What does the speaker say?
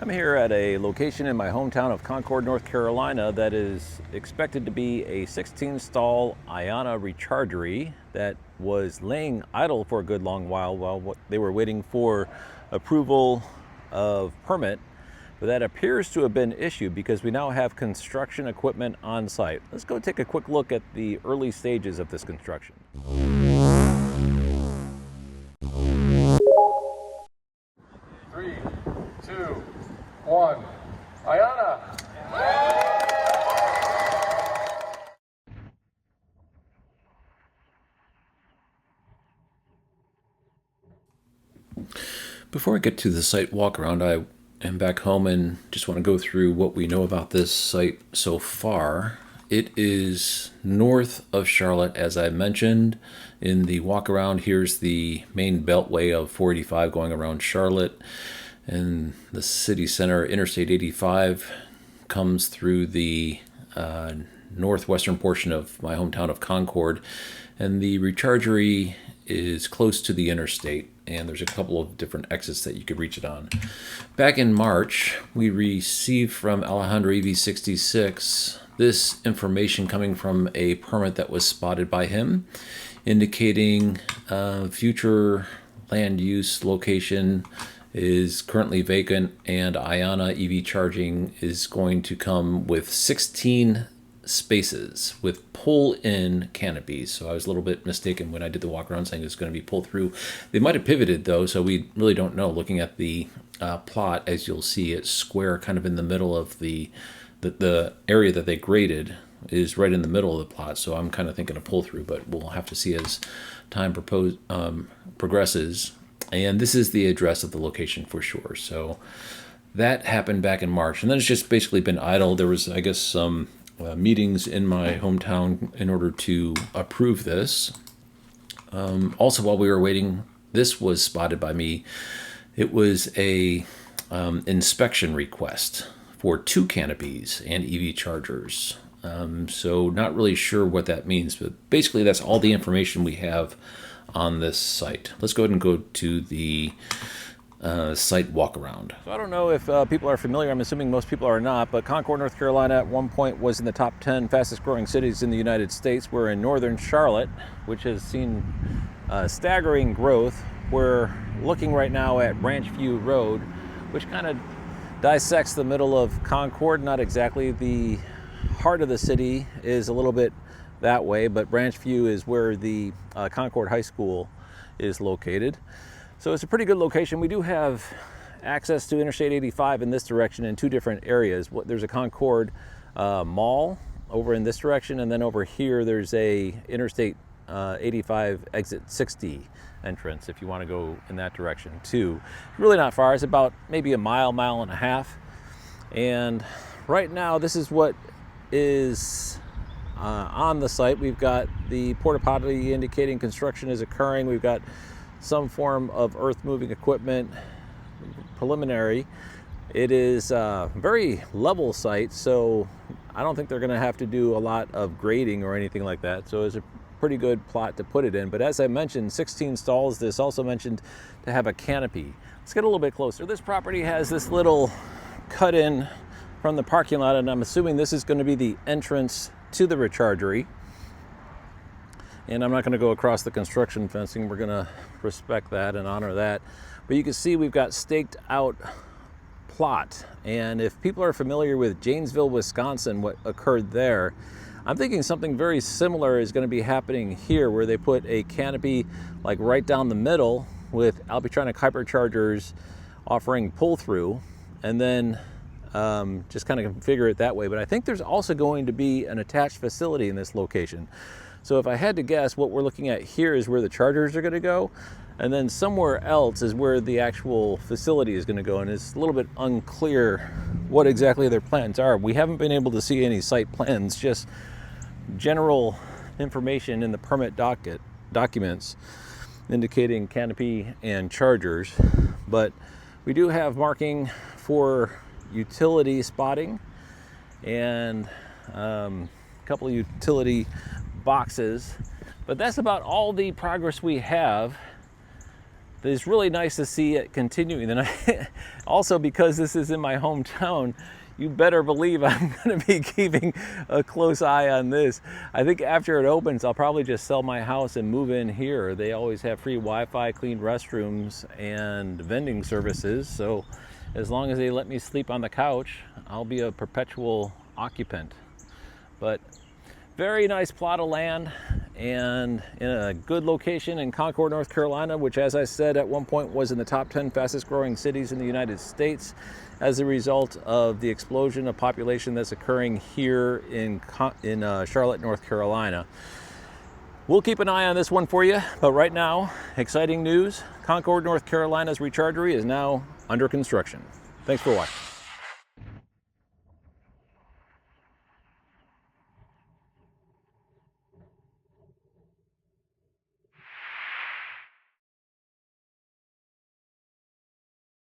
I'm here at a location in my hometown of Concord, North Carolina that is expected to be a 16-stall IONNA Rechargery that was laying idle for a good long while they were waiting for approval of permit. But that appears to have been issued because we now have construction equipment on site. Let's go take a quick look at the early stages of this construction. 3, 2, 1. IONNA! Before I get to the site walk around, I am back home and just want to go through what we know about this site so far. It is north of Charlotte, as I mentioned. In the walk around, here's the main beltway of 485 going around Charlotte. And the city center, Interstate 85, comes through the northwestern portion of my hometown of Concord. And the Rechargery is close to the interstate, and there's a couple of different exits that you could reach it on. Back in March, we received from Alejandro EV66 this information coming from a permit that was spotted by him, indicating future land use location is currently vacant, and IONNA EV charging is going to come with 16 spaces with pull-in canopies. So I was a little bit mistaken when I did the walk around saying it's going to be pull-through. They might have pivoted though, so we really don't know. Looking at the plot, as you'll see, it's square kind of in the middle of the area that they graded is right in the middle of the plot. So I'm kind of thinking a pull-through, but we'll have to see as time progresses. And this is the address of the location for sure. So that happened back in March, and then it's just basically been idle. There was, I guess, some meetings in my hometown in order to approve this. Also, while we were waiting, this was spotted by me. It was a inspection request for 2 canopies and EV chargers. So not really sure what that means, but basically that's all the information we have on this site. Let's go ahead and go to the site walk around. So I don't know if people are familiar, I'm assuming most people are not, but Concord, North Carolina at one point was in the top 10 fastest growing cities in the United States. We're in northern Charlotte, which has seen staggering growth. We're looking right now at Branchview Road, which kind of dissects the middle of Concord. Not exactly the heart of the city, is a little bit that way, but Branchview is where the Concord High School is located. So it's a pretty good location. We do have access to Interstate 85 in this direction in 2 different areas. There's a Concord mall over in this direction, and then over here there's a Interstate 85 exit 60 entrance if you want to go in that direction too. Really not far. It's about maybe a mile and a half. And right now this is what is on the site. We've got the porta potty indicating construction is occurring. We've got some form of earth moving equipment, preliminary. It is a very level site, so I don't think they're going to have to do a lot of grading or anything like that. So it's a pretty good plot to put it in. But as I mentioned, 16 stalls. This also mentioned to have a canopy. Let's get a little bit closer. This property has this little cut in from the parking lot, and I'm assuming this is going to be the entrance to the Rechargery. And I'm not going to go across the construction fencing. We're going to respect that and honor that. But you can see we've got staked out plot. And if people are familiar with Janesville, Wisconsin, what occurred there, I'm thinking something very similar is going to be happening here, where they put a canopy like right down the middle with Alpitronic hyperchargers offering pull-through, and then just kind of configure it that way. But I think there's also going to be an attached facility in this location. So if I had to guess, what we're looking at here is where the chargers are going to go, and then somewhere else is where the actual facility is going to go, and it's a little bit unclear what exactly their plans are. We haven't been able to see any site plans, just general information in the permit documents indicating canopy and chargers. But we do have marking for utility spotting and a couple of utility boxes, but that's about all the progress we have it's really nice to see it continuing. And also, because this is in my hometown, you better believe I'm going to be keeping a close eye on this. I think after it opens, I'll probably just sell my house and move in here. They always have free Wi-Fi, clean restrooms, and vending services. So as long as they let me sleep on the couch, I'll be a perpetual occupant. But very nice plot of land and in a good location in Concord, North Carolina, which, as I said, at one point was in the top 10 fastest growing cities in the United States as a result of the explosion of population that's occurring here in Charlotte, North Carolina. We'll keep an eye on this one for you, but right now, exciting news. Concord, North Carolina's Rechargery is now under construction. Thanks for watching.